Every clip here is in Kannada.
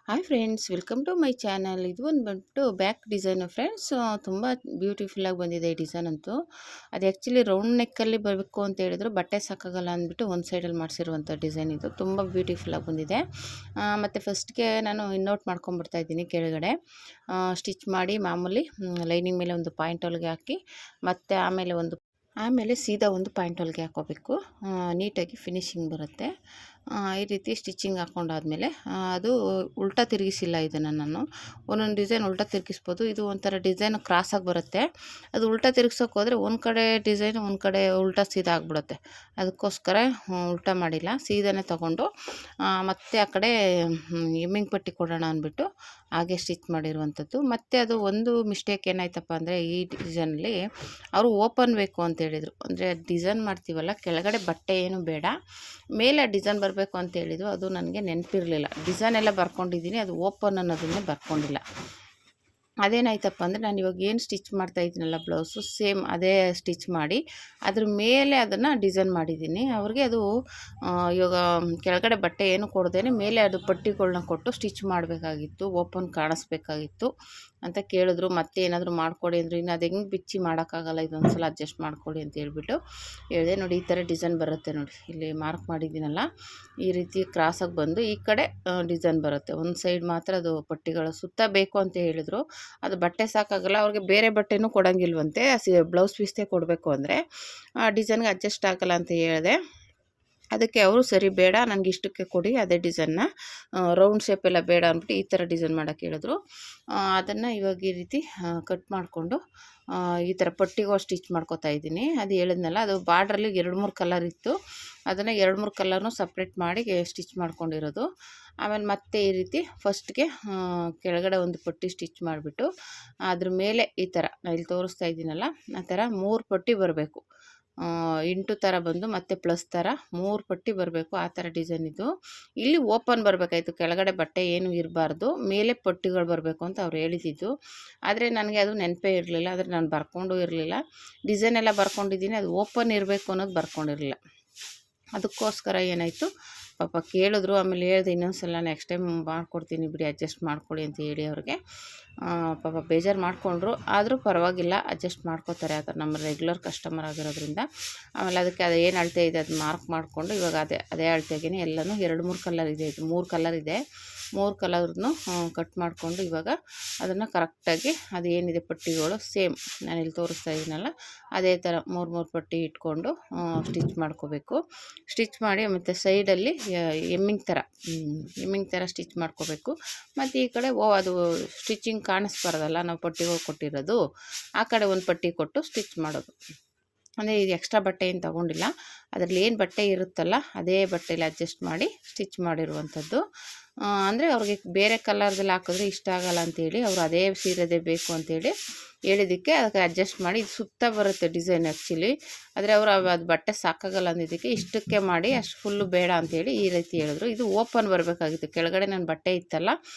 Hi friends, welcome to my channel. ಇದು ಬಂದ್ಬಿಟ್ಟು ಬ್ಯಾಕ್ ಡಿಸೈನು ಫ್ರೆಂಡ್ಸ್. ತುಂಬ ಬ್ಯೂಟಿಫುಲ್ಲಾಗಿ ಬಂದಿದೆ ಈ ಡಿಸೈನ್ ಅಂತೂ. ಅದು ಆ್ಯಕ್ಚುಲಿ ರೌಂಡ್ ನೆಕ್ಕಲ್ಲಿ ಬರಬೇಕು ಅಂತ ಹೇಳಿದ್ರು, ಬಟ್ಟೆ ಸಾಕಾಗಲ್ಲ ಅಂದ್ಬಿಟ್ಟು ಒಂದು ಸೈಡಲ್ಲಿ ಮಾಡಿಸಿರುವಂಥ ಡಿಸೈನ್ ಇದು. ತುಂಬ ಬ್ಯೂಟಿಫುಲ್ಲಾಗಿ ಬಂದಿದೆ. ಮತ್ತು ಫಸ್ಟ್ಗೆ ನಾನು ಇನ್ನೋಟ್ ಮಾಡ್ಕೊಂಡ್ಬಿಡ್ತಾ ಇದ್ದೀನಿ ಕೆಳಗಡೆ. ಸ್ಟಿಚ್ ಮಾಡಿ ಮಾಮೂಲಿ ಲೈನಿಂಗ್ ಮೇಲೆ ಒಂದು ಪಾಯಿಂಟ್ ಹೊಲಿಗೆ ಹಾಕಿ, ಮತ್ತು ಆಮೇಲೆ ಸೀದಾ ಒಂದು ಪಾಯಿಂಟ್ ಹೊಲಿಗೆ ಹಾಕ್ಕೋಬೇಕು. ನೀಟಾಗಿ ಫಿನಿಶಿಂಗ್ ಬರುತ್ತೆ. ಈ ರೀತಿ ಸ್ಟಿಚಿಂಗ್ ಹಾಕ್ಕೊಂಡಾದ್ಮೇಲೆ ಅದು ಉಲ್ಟಾ ತಿರುಗಿಸಿಲ್ಲ ಇದನ್ನು ನಾನು. ಒಂದೊಂದು ಡಿಸೈನ್ ಉಲ್ಟಾ ತಿರುಗಿಸ್ಬೋದು. ಇದು ಒಂಥರ ಡಿಸೈನ್ ಕ್ರಾಸಾಗಿ ಬರುತ್ತೆ. ಅದು ಉಲ್ಟಾ ತಿರುಗ್ಸೋಕೆ ಹೋದರೆ ಒಂದು ಕಡೆ ಡಿಸೈನ್, ಒಂದು ಕಡೆ ಉಲ್ಟಾ ಸೀದಾ ಆಗಿಬಿಡುತ್ತೆ. ಅದಕ್ಕೋಸ್ಕರ ಉಲ್ಟಾ ಮಾಡಿಲ್ಲ, ಸೀದಾನೇ ತೊಗೊಂಡು ಮತ್ತೆ ಆ ಕಡೆ ಎಮ್ಮಿಂಗ್ ಪಟ್ಟಿ ಕೊಡೋಣ ಅಂದ್ಬಿಟ್ಟು ಹಾಗೆ ಸ್ಟಿಚ್ ಮಾಡಿರುವಂಥದ್ದು. ಮತ್ತು ಅದು ಒಂದು ಮಿಸ್ಟೇಕ್ ಏನಾಯ್ತಪ್ಪ ಅಂದರೆ, ಈ ಡಿಸೈನಲ್ಲಿ ಅವರು ಓಪನ್ ಬೇಕು ಅಂತ ಹೇಳಿದರು. ಅಂದರೆ ಡಿಸೈನ್ ಮಾಡ್ತೀವಲ್ಲ, ಕೆಳಗಡೆ ಬಟ್ಟೆ ಏನು ಬೇಡ, ಮೇಲೆ ಡಿಸೈನ್ ಬರಬೇಕು ಅಂತ ಹೇಳಿದ್ರು. ಅದು ನನಗೆ ನೆನಪಿರಲಿಲ್ಲ. ಡಿಸೈನ್ ಎಲ್ಲ ಬರ್ಕೊಂಡಿದ್ದೀನಿ, ಅದು ಓಪನ್ ಅನ್ನೋದನ್ನೇ ಬರ್ಕೊಂಡಿಲ್ಲ. ಅದೇನಾಯ್ತಪ್ಪ ಅಂದರೆ, ನಾನು ಇವಾಗ ಏನು ಸ್ಟಿಚ್ ಮಾಡ್ತಾ ಇದ್ದೀನಲ್ಲ ಬ್ಲೌಸು, ಸೇಮ್ ಅದೇ ಸ್ಟಿಚ್ ಮಾಡಿ ಅದ್ರ ಮೇಲೆ ಅದನ್ನು ಡಿಸೈನ್ ಮಾಡಿದ್ದೀನಿ. ಅವ್ರಿಗೆ ಅದು ಇವಾಗ ಕೆಳಗಡೆ ಬಟ್ಟೆ ಏನು ಕೊಡ್ದೇನೆ ಮೇಲೆ ಅದು ಪಟ್ಟಿಗಳನ್ನ ಕೊಟ್ಟು ಸ್ಟಿಚ್ ಮಾಡಬೇಕಾಗಿತ್ತು, ಓಪನ್ ಕಾಣಿಸ್ಬೇಕಾಗಿತ್ತು ಅಂತ ಕೇಳಿದ್ರು. ಮತ್ತೆ ಏನಾದರೂ ಮಾಡಿಕೊಡಿ ಅಂದರು. ಇನ್ನು ಅದು ಹೆಂಗೆ ಬಿಚ್ಚಿ ಮಾಡೋಕ್ಕಾಗಲ್ಲ, ಇದೊಂದು ಸಲ ಅಡ್ಜಸ್ಟ್ ಮಾಡಿಕೊಡಿ ಅಂತ ಹೇಳ್ಬಿಟ್ಟು ಹೇಳಿದೆ. ನೋಡಿ, ಈ ಥರ ಡಿಸೈನ್ ಬರುತ್ತೆ ನೋಡಿ, ಇಲ್ಲಿ ಮಾರ್ಕ್ ಮಾಡಿದ್ದೀನಲ್ಲ, ಈ ರೀತಿ ಕ್ರಾಸಾಗಿ ಬಂದು ಈ ಕಡೆ ಡಿಸೈನ್ ಬರುತ್ತೆ. ಒಂದು ಸೈಡ್ ಮಾತ್ರ ಅದು ಪಟ್ಟಿಗಳ ಸುತ್ತ ಬೇಕು ಅಂತ ಹೇಳಿದ್ರು. ಅದು ಬಟ್ಟೆ ಸಾಕಾಗಲ್ಲ, ಅವ್ರಿಗೆ ಬೇರೆ ಬಟ್ಟೆನೂ ಕೊಡೋಂಗಿಲ್ವಂತೆ. ಬ್ಲೌಸ್ ಪೀಸ್ದೇ ಕೊಡಬೇಕು ಅಂದರೆ ಡಿಸೈನ್ಗೆ ಅಡ್ಜಸ್ಟ್ ಆಗಲ್ಲ ಅಂತ ಹೇಳಿದೆ. ಅದಕ್ಕೆ ಅವರು ಸರಿ ಬೇಡ, ನನಗೆ ಇಷ್ಟಕ್ಕೆ ಕೊಡಿ ಅದೇ ಡಿಸೈನ್ನ, ರೌಂಡ್ ಶೇಪೆಲ್ಲ ಬೇಡ ಅಂದ್ಬಿಟ್ಟು ಈ ಥರ ಡಿಸೈನ್ ಮಾಡೋಕ್ಕೆ ಹೇಳಿದ್ರು. ಅದನ್ನು ಇವಾಗ ಈ ರೀತಿ ಕಟ್ ಮಾಡಿಕೊಂಡು ಈ ಥರ ಪಟ್ಟಿಗೂ ಸ್ಟಿಚ್ ಮಾಡ್ಕೋತಾ ಇದ್ದೀನಿ. ಅದು ಹೇಳಿದ್ನಲ್ಲ, ಅದು ಬಾರ್ಡ್ರಲ್ಲಿ 2-3 ಕಲರ್ ಇತ್ತು. ಅದನ್ನು 2-3 ಕಲರ್ನೂ ಸಪ್ರೇಟ್ ಮಾಡಿ ಸ್ಟಿಚ್ ಮಾಡ್ಕೊಂಡಿರೋದು. ಆಮೇಲೆ ಮತ್ತೆ ಈ ರೀತಿ ಫಸ್ಟ್ಗೆ ಕೆಳಗಡೆ ಒಂದು ಪಟ್ಟಿ ಸ್ಟಿಚ್ ಮಾಡಿಬಿಟ್ಟು ಅದ್ರ ಮೇಲೆ ಈ ಥರ ನಾನು ಇಲ್ಲಿ ತೋರಿಸ್ತಾ ಇದ್ದೀನಲ್ಲ, ಆ ಥರ 3 ಪಟ್ಟಿ ಬರಬೇಕು. ಇಂಟು ಥರ ಬಂದು ಮತ್ತೆ ಪ್ಲಸ್ ಥರ 3 ಪಟ್ಟಿ ಬರಬೇಕು. ಆ ಥರ ಡಿಸೈನ್ ಇದು. ಇಲ್ಲಿ ಓಪನ್ ಬರಬೇಕಾಯ್ತು, ಕೆಳಗಡೆ ಬಟ್ಟೆ ಏನು ಇರಬಾರ್ದು, ಮೇಲೆ ಪಟ್ಟಿಗಳು ಬರಬೇಕು ಅಂತ ಅವ್ರು ಹೇಳಿದ್ದು. ಆದರೆ ನನಗೆ ಅದು ನೆನಪೇ ಇರಲಿಲ್ಲ. ಆದರೆ ನಾನು ಬರ್ಕೊಂಡು ಇರಲಿಲ್ಲ. ಡಿಸೈನ್ ಎಲ್ಲ ಬರ್ಕೊಂಡಿದ್ದೀನಿ, ಅದು ಓಪನ್ ಇರಬೇಕು ಅನ್ನೋದು ಬರ್ಕೊಂಡಿರಲಿಲ್ಲ. ಅದಕ್ಕೋಸ್ಕರ ಏನಾಯಿತು, ಪಾಪ ಕೇಳಿದ್ರು. ಆಮೇಲೆ ಹೇಳಿದೆ, ಇನ್ನೊಂದು ಸಲ ನೆಕ್ಸ್ಟ್ ಟೈಮ್ ಮಾಡಿಕೊಡ್ತೀನಿ ಬಿಡಿ, ಅಡ್ಜಸ್ಟ್ ಮಾಡ್ಕೊಳ್ಳಿ ಅಂತ ಹೇಳಿ ಅವ್ರಿಗೆ. ಪಾಪ ಬೇಜಾರು ಮಾಡಿಕೊಂಡ್ರು. ಆದರೂ ಪರವಾಗಿಲ್ಲ, ಅಡ್ಜಸ್ಟ್ ಮಾಡ್ಕೋತಾರೆ. ಆ ಥರ ನಮ್ಮ ರೆಗ್ಯುಲರ್ ಕಸ್ಟಮರ್ ಆಗಿರೋದ್ರಿಂದ. ಆಮೇಲೆ ಅದಕ್ಕೆ ಅದು ಏನು ಅಳತೆ ಇದೆ ಅದು ಮಾರ್ಕ್ ಮಾಡಿಕೊಂಡು ಇವಾಗ ಅದೇ ಅಳತೆಗೇ ಎಲ್ಲನೂ 2-3 ಕಲರ್ ಇದೆ, ಇದು 3 ಕಲರ್ ಇದೆ. 3 ಕಲರ್ನು ಕಟ್ ಮಾಡಿಕೊಂಡು ಇವಾಗ ಅದನ್ನು ಕರೆಕ್ಟಾಗಿ ಅದು ಏನಿದೆ ಪಟ್ಟಿಗಳು ಸೇಮ್ ನಾನಿಲ್ಲಿ ತೋರಿಸ್ತಾ ಇದ್ದೀನಲ್ಲ, ಅದೇ ಥರ 3 ಪಟ್ಟಿ ಸ್ಟಿಚ್ ಮಾಡ್ಕೋಬೇಕು. ಸ್ಟಿಚ್ ಮಾಡಿ ಮತ್ತು ಸೈಡಲ್ಲಿ ಎಮ್ಮಿಂಗ್ ಥರ ಸ್ಟಿಚ್ ಮಾಡ್ಕೋಬೇಕು. ಮತ್ತು ಈ ಕಡೆ ಅದು ಸ್ಟಿಚಿಂಗ್ ಕಾಣಿಸ್ಬಾರ್ದಲ್ಲ, ನಾವು ಪಟ್ಟಿಗಳು ಕೊಟ್ಟಿರೋದು, ಆ ಕಡೆ ಒಂದು ಪಟ್ಟಿ ಕೊಟ್ಟು ಸ್ಟಿಚ್ ಮಾಡೋದು. ಅಂದರೆ ಇದು ಎಕ್ಸ್ಟ್ರಾ ಬಟ್ಟೆ ಏನು ತೊಗೊಂಡಿಲ್ಲ, ಅದರಲ್ಲಿ ಏನು ಬಟ್ಟೆ ಇರುತ್ತಲ್ಲ ಅದೇ ಬಟ್ಟೆಯಲ್ಲಿ ಅಡ್ಜಸ್ಟ್ ಮಾಡಿ ಸ್ಟಿಚ್ ಮಾಡಿರುವಂಥದ್ದು. ಅಂದರೆ ಅವ್ರಿಗೆ ಬೇರೆ ಕಲರ್ದಲ್ಲಿ ಹಾಕಿದ್ರೆ ಇಷ್ಟ ಆಗಲ್ಲ ಅಂಥೇಳಿ ಅವರು ಅದೇ ಸೀರೆದೇ ಬೇಕು ಅಂಥೇಳಿ ಹೇಳಿದ್ದಕ್ಕೆ ಅದಕ್ಕೆ ಅಡ್ಜಸ್ಟ್ ಮಾಡಿ ಇದು ಸುತ್ತ ಬರುತ್ತೆ ಡಿಸೈನ್ ಆ್ಯಕ್ಚುಲಿ. ಆದರೆ ಅವರು ಅದು ಬಟ್ಟೆ ಸಾಕಾಗಲ್ಲ ಅಂದಿದ್ದಕ್ಕೆ ಇಷ್ಟಕ್ಕೆ ಮಾಡಿ ಅಷ್ಟು ಫುಲ್ಲು ಬೇಡ ಅಂಥೇಳಿ ಈ ರೀತಿ ಹೇಳಿದ್ರು. ಇದು ಓಪನ್ ಬರಬೇಕಾಗಿತ್ತು, ಕೆಳಗಡೆ ನನ್ನ ಬಟ್ಟೆ ಇತ್ತಲ್ಲ,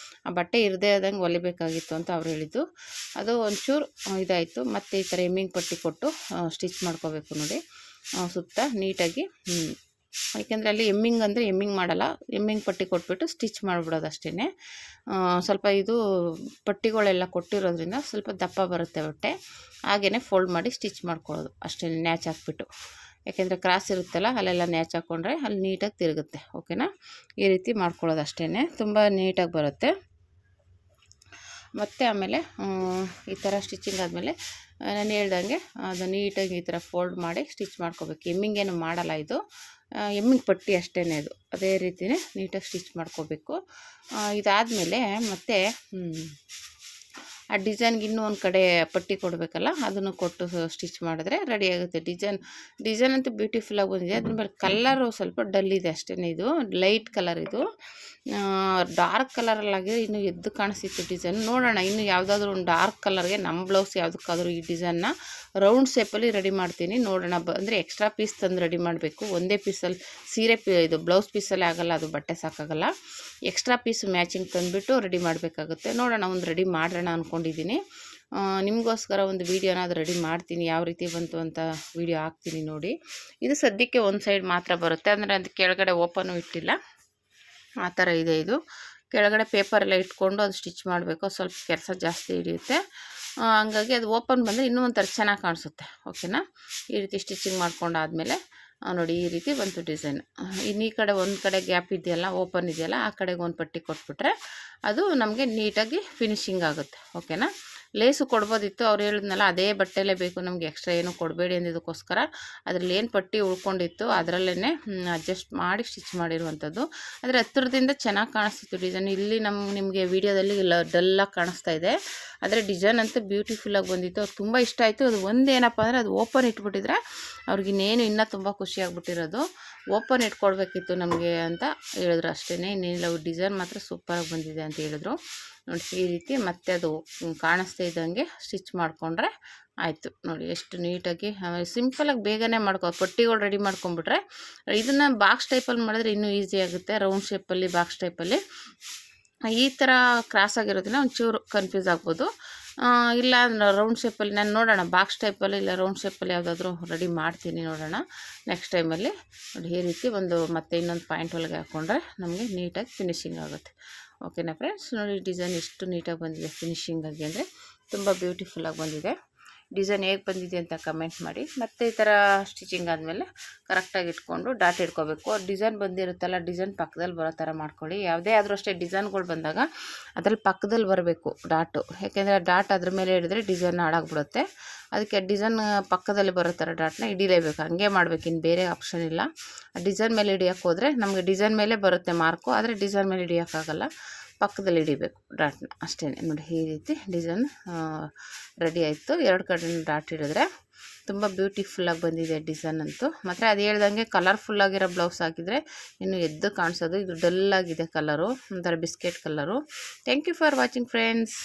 ಆ ಬಟ್ಟೆ ಇರದೇ ಆದಂಗೆ ಹೊಲಿಬೇಕಾಗಿತ್ತು ಅಂತ ಅವ್ರು ಹೇಳಿದ್ದು. ಅದು ಒಂಚೂರು ಇದಾಯಿತು. ಮತ್ತು ಈ ಥರ ಎಮ್ಮಿಂಗ್ ಪಟ್ಟಿ ಕೊಟ್ಟು ಸ್ಟಿಚ್ ಮಾಡ್ಕೋಬೇಕು ನೋಡಿ, ಸುತ್ತ ನೀಟಾಗಿ. ಯಾಕೆಂದರೆ ಅಲ್ಲಿ ಎಮ್ಮಿಂಗ್ ಅಂದರೆ ಎಮ್ಮಿಂಗ್ ಮಾಡಲ್ಲ, ಎಮ್ಮಿಂಗ್ ಪಟ್ಟಿ ಕೊಟ್ಬಿಟ್ಟು ಸ್ಟಿಚ್ ಮಾಡಿಬಿಡೋದು ಅಷ್ಟೇ. ಸ್ವಲ್ಪ ಇದು ಪಟ್ಟಿಗಳೆಲ್ಲ ಕೊಟ್ಟಿರೋದ್ರಿಂದ ಸ್ವಲ್ಪ ದಪ್ಪ ಬರುತ್ತೆ ಬಟ್ಟೆ, ಹಾಗೆಯೇ ಫೋಲ್ಡ್ ಮಾಡಿ ಸ್ಟಿಚ್ ಮಾಡ್ಕೊಳ್ಳೋದು ಅಷ್ಟೇ, ನ್ಯಾಚ್ ಹಾಕ್ಬಿಟ್ಟು. ಯಾಕೆಂದರೆ ಕ್ರಾಸ್ ಇರುತ್ತಲ್ಲ, ಅಲ್ಲೆಲ್ಲ ನ್ಯಾಚ್ ಹಾಕ್ಕೊಂಡ್ರೆ ಅಲ್ಲಿ ನೀಟಾಗಿ ತಿರುಗುತ್ತೆ. ಓಕೆನಾ, ಈ ರೀತಿ ಮಾಡ್ಕೊಳ್ಳೋದು ಅಷ್ಟೇ, ತುಂಬ ನೀಟಾಗಿ ಬರುತ್ತೆ. ಮತ್ತು ಆಮೇಲೆ ಈ ಥರ ಸ್ಟಿಚಿಂಗ್ ಆದಮೇಲೆ ನಾನು ಹೇಳ್ದಂಗೆ ಅದು ನೀಟಾಗಿ ಈ ಥರ ಫೋಲ್ಡ್ ಮಾಡಿ ಸ್ಟಿಚ್ ಮಾಡ್ಕೋಬೇಕು. ಎಮ್ಮಿಂಗ್ ಏನು ಮಾಡಲ್ಲ, ಇದು ಎಮ್ಮಿಂಗ್ ಪಟ್ಟಿ ಅಷ್ಟೇ. ಅದು ಅದೇ ರೀತಿಯೇ ನೀಟಾಗಿ ಸ್ಟಿಚ್ ಮಾಡ್ಕೋಬೇಕು. ಇದಾದಮೇಲೆ ಮತ್ತೆ ಆ ಡಿಸೈನ್ಗೆ ಇನ್ನೂ ಒಂದು ಕಡೆ ಪಟ್ಟಿ ಕೊಡಬೇಕಲ್ಲ, ಅದನ್ನು ಕೊಟ್ಟು ಸ್ಟಿಚ್ ಮಾಡಿದ್ರೆ ರೆಡಿ ಆಗುತ್ತೆ. ಡಿಸೈನ್ ಅಂತೂ ಬ್ಯೂಟಿಫುಲ್ಲಾಗಿ ಬಂದಿದೆ. ಅದ್ರ ಮೇಲೆ ಕಲ್ಲರು ಸ್ವಲ್ಪ ಡಲ್ ಇದೆ ಅಷ್ಟೇ. ಇದು ಲೈಟ್ ಕಲರ್, ಇದು ಡಾರ್ಕ್ ಕಲರಲ್ಲಾಗಿದೆ, ಇನ್ನೂ ಎದ್ದು ಕಾಣಿಸ್ತಿತ್ತು ಡಿಸೈನ್. ನೋಡೋಣ ಇನ್ನು ಯಾವುದಾದ್ರೂ ಒಂದು ಡಾರ್ಕ್ ಕಲರ್ಗೆ ನಮ್ಮ ಬ್ಲೌಸ್ ಯಾವುದಕ್ಕಾದ್ರೂ ಈ ಡಿಸೈನ್ನ ರೌಂಡ್ ಶೇಪಲ್ಲಿ ರೆಡಿ ಮಾಡ್ತೀನಿ. ನೋಡೋಣ, ಅಂದರೆ ಎಕ್ಸ್ಟ್ರಾ ಪೀಸ್ ತಂದು ರೆಡಿ ಮಾಡಬೇಕು. ಒಂದೇ ಪೀಸಲ್ಲಿ ಇದು ಬ್ಲೌಸ್ ಪೀಸಲ್ಲೇ ಆಗೋಲ್ಲ, ಅದು ಬಟ್ಟೆ ಸಾಕಾಗಲ್ಲ. ಎಕ್ಸ್ಟ್ರಾ ಪೀಸ್ ಮ್ಯಾಚಿಂಗ್ ತಂದುಬಿಟ್ಟು ರೆಡಿ ಮಾಡಬೇಕಾಗುತ್ತೆ. ನೋಡೋಣ, ಒಂದು ರೆಡಿ ಮಾಡೋಣ ಅಂದ್ಕೊಂಡಿದ್ದೀನಿ. ನಿಮಗೋಸ್ಕರ ಒಂದು ವೀಡಿಯೋನಾದರೂ ರೆಡಿ ಮಾಡ್ತೀನಿ, ಯಾವ ರೀತಿ ಬಂತು ಅಂತ ವೀಡಿಯೋ ಹಾಕ್ತೀನಿ ನೋಡಿ. ಇದು ಸದ್ಯಕ್ಕೆ ಒಂದು ಸೈಡ್ ಮಾತ್ರ ಬರುತ್ತೆ, ಅಂದರೆ ಅದು ಕೆಳಗಡೆ ಓಪನು ಇಟ್ಟಿಲ್ಲ, ಆ ಥರ ಇದೆ ಇದು. ಕೆಳಗಡೆ ಪೇಪರೆಲ್ಲ ಇಟ್ಕೊಂಡು ಅದು ಸ್ಟಿಚ್ ಮಾಡಬೇಕು, ಸ್ವಲ್ಪ ಕೆಲಸ ಜಾಸ್ತಿ ಹಿಡಿಯುತ್ತೆ. ಹಂಗಾಗಿ ಅದು ಓಪನ್ ಬಂದರೆ ಇನ್ನೂ ಒಂಥರ ಚೆನ್ನಾಗಿ ಕಾಣಿಸುತ್ತೆ. ಓಕೆನಾ. ಈ ರೀತಿ ಸ್ಟಿಚಿಂಗ್ ಮಾಡ್ಕೊಂಡಾದಮೇಲೆ ನೋಡಿ ಈ ರೀತಿ ಬಂತು ಡಿಸೈನ್. ಇನ್ನು ಈ ಕಡೆ ಒಂದು ಕಡೆ ಗ್ಯಾಪ್ ಇದೆಯಲ್ಲ, ಓಪನ್ ಇದೆಯಲ್ಲ, ಆ ಕಡೆಗೆ ಒಂದು ಪಟ್ಟಿ ಕೊಟ್ಬಿಟ್ರೆ ಅದು ನಮಗೆ ನೀಟಾಗಿ ಫಿನಿಶಿಂಗ್ ಆಗುತ್ತೆ. ಓಕೆನಾ. ಲೇಸು ಕೊಡ್ಬೋದಿತ್ತು, ಅವ್ರು ಹೇಳಿದ್ನಲ್ಲ ಅದೇ ಬಟ್ಟೆಲೇ ಬೇಕು ನಮಗೆ, ಎಕ್ಸ್ಟ್ರಾ ಏನೂ ಕೊಡಬೇಡಿ ಅಂದಿದ್ದಕ್ಕೋಸ್ಕರ ಅದರಲ್ಲಿ ಏನು ಪಟ್ಟಿ ಉಳ್ಕೊಂಡಿತ್ತು ಅದರಲ್ಲೇ ಅಡ್ಜಸ್ಟ್ ಮಾಡಿ ಸ್ಟಿಚ್ ಮಾಡಿರುವಂಥದ್ದು. ಆದರೆ ಹತ್ತಿರದಿಂದ ಚೆನ್ನಾಗಿ ಕಾಣಿಸ್ತಿತ್ತು ಡಿಸೈನ್. ಇಲ್ಲಿ ನಿಮಗೆ ವೀಡಿಯೋದಲ್ಲಿ ಡಲ್ಲಾಗಿ ಕಾಣಿಸ್ತಾ ಇದೆ, ಆದರೆ ಡಿಸೈನ್ ಅಂತೂ ಬ್ಯೂಟಿಫುಲ್ಲಾಗಿ ಬಂದಿತ್ತು. ಅವ್ರಿಗೆ ತುಂಬ ಇಷ್ಟ ಆಯಿತು. ಅದು ಒಂದೇನಪ್ಪ ಅಂದರೆ ಅದು ಓಪನ್ ಇಟ್ಬಿಟ್ಟಿದ್ರೆ ಅವ್ರಿಗಿನ್ನೇನು ಇನ್ನೂ ತುಂಬ ಖುಷಿಯಾಗ್ಬಿಟ್ಟಿರೋದು. ಓಪನ್ ಇಟ್ಕೊಡ್ಬೇಕಿತ್ತು ನಮಗೆ ಅಂತ ಹೇಳಿದ್ರು ಅಷ್ಟೇ. ಇನ್ನೇನಿಲ್ಲ, ಡಿಸೈನ್ ಮಾತ್ರ ಸೂಪರಾಗಿ ಬಂದಿದೆ ಅಂತ ಹೇಳಿದ್ರು. ನೋಡಿ ಈ ರೀತಿ ಮತ್ತೆ ಅದು ಕಾಣಿಸ್ತಾ ಇದ್ದಂಗೆ ಸ್ಟಿಚ್ ಮಾಡಿಕೊಂಡ್ರೆ ಆಯಿತು. ನೋಡಿ ಎಷ್ಟು ನೀಟಾಗಿ ಸಿಂಪಲಾಗಿ ಬೇಗನೆ ಪಟ್ಟಿಗಳು ರೆಡಿ ಮಾಡ್ಕೊಂಬಿಟ್ರೆ. ಇದನ್ನು ಬಾಕ್ಸ್ ಟೈಪಲ್ಲಿ ಮಾಡಿದ್ರೆ ಇನ್ನೂ ಈಸಿ ಆಗುತ್ತೆ. ರೌಂಡ್ ಶೇಪಲ್ಲಿ ಬಾಕ್ಸ್ ಟೈಪಲ್ಲಿ ಈ ಥರ ಕ್ರಾಸ್ ಆಗಿರೋದ್ರಿಂದ ಒಂಚೂರು ಕನ್ಫ್ಯೂಸ್ ಆಗ್ಬೋದು. ಇಲ್ಲ ರೌಂಡ್ ಶೇಪಲ್ಲಿ ನಾನು ನೋಡೋಣ, ಬಾಕ್ಸ್ ಟೈಪಲ್ಲಿ ಇಲ್ಲ ರೌಂಡ್ ಶೇಪಲ್ಲಿ ಯಾವುದಾದ್ರೂ ರೆಡಿ ಮಾಡ್ತೀನಿ, ನೋಡೋಣ ನೆಕ್ಸ್ಟ್ ಟೈಮಲ್ಲಿ. ನೋಡಿ ಈ ರೀತಿ ಮತ್ತೆ ಇನ್ನೊಂದು ಪಾಯಿಂಟ್ ಒಳಗೆ ಹಾಕ್ಕೊಂಡ್ರೆ ನಮಗೆ ನೀಟಾಗಿ ಫಿನಿಶಿಂಗ್ ಆಗುತ್ತೆ. ಓಕೆನಾ ಫ್ರೆಂಡ್ಸ್. ನೋಡಿ ಡಿಸೈನ್ ಎಷ್ಟು ನೀಟಾಗಿ ಬಂದಿದೆ ಫಿನಿಶಿಂಗಾಗಿ, ಅಂದರೆ ತುಂಬ ಬ್ಯೂಟಿಫುಲ್ಲಾಗಿ ಬಂದಿದೆ. ಡಿಸೈನ್ ಹೇಗೆ ಬಂದಿದೆ ಅಂತ ಕಮೆಂಟ್ ಮಾಡಿ. ಮತ್ತು ಈ ಥರ ಸ್ಟಿಚಿಂಗ್ ಆದಮೇಲೆ ಕರೆಕ್ಟಾಗಿ ಇಟ್ಕೊಂಡು ಡಾಟ್ ಇಟ್ಕೋಬೇಕು. ಡಿಸೈನ್ ಬಂದಿರುತ್ತಲ್ಲ, ಡಿಸೈನ್ ಪಕ್ಕದಲ್ಲಿ ಬರೋ ಥರ ಮಾಡ್ಕೊಳ್ಳಿ. ಯಾವುದೇ ಆದರೂ ಅಷ್ಟೇ ಡಿಸೈನ್ಗಳು ಬಂದಾಗ ಅದ್ರಲ್ಲಿ ಪಕ್ಕದಲ್ಲಿ ಬರಬೇಕು ಡಾಟು. ಯಾಕೆಂದರೆ ಡಾಟ್ ಅದ್ರ ಮೇಲೆ ಹಿಡಿದ್ರೆ ಡಿಸೈನ್ ಹಾಳಾಗ್ಬಿಡುತ್ತೆ. ಅದಕ್ಕೆ ಡಿಸೈನ್ ಪಕ್ಕದಲ್ಲಿ ಬರೋ ಥರ ಡಾಟ್ನ ಹಿಡಿಲೇಬೇಕು. ಹಂಗೆ ಮಾಡಬೇಕು, ಇನ್ನು ಬೇರೆ ಆಪ್ಷನ್ ಇಲ್ಲ. ಡಿಸೈನ್ ಮೇಲೆ ಹಿಡಿಯೋಕ್ಕೆ ಹೋದರೆ ನಮಗೆ ಡಿಸೈನ್ ಮೇಲೆ ಬರುತ್ತೆ ಮಾರ್ಕು, ಆದರೆ ಡಿಸೈನ್ ಮೇಲೆ ಹಿಡಿಯೋಕ್ಕಾಗಲ್ಲ, ಪಕ್ಕದಲ್ಲಿ ಹಿಡಿಬೇಕು ಡಾಟ್ನ ಅಷ್ಟೇ. ನೋಡಿ ಈ ರೀತಿ ಡಿಸೈನ್ ರೆಡಿ ಆಯಿತು. ಎರಡು ಕಡೆ ಡಾಟ್ ಹಿಡಿದ್ರೆ ತುಂಬ ಬ್ಯೂಟಿಫುಲ್ಲಾಗಿ ಬಂದಿದೆ ಡಿಸೈನ್ ಅಂತೂ. ಮತ್ತು ಅದು ಹೇಳ್ದಂಗೆ ಕಲರ್ಫುಲ್ಲಾಗಿರೋ ಬ್ಲೌಸ್ ಹಾಕಿದರೆ ಇನ್ನು ಎದ್ದು ಕಾಣಿಸೋದು. ಇದು ಡಲ್ಲಾಗಿದೆ ಕಲರು, ಒಂಥರ biscuit colour. Thank you for watching friends.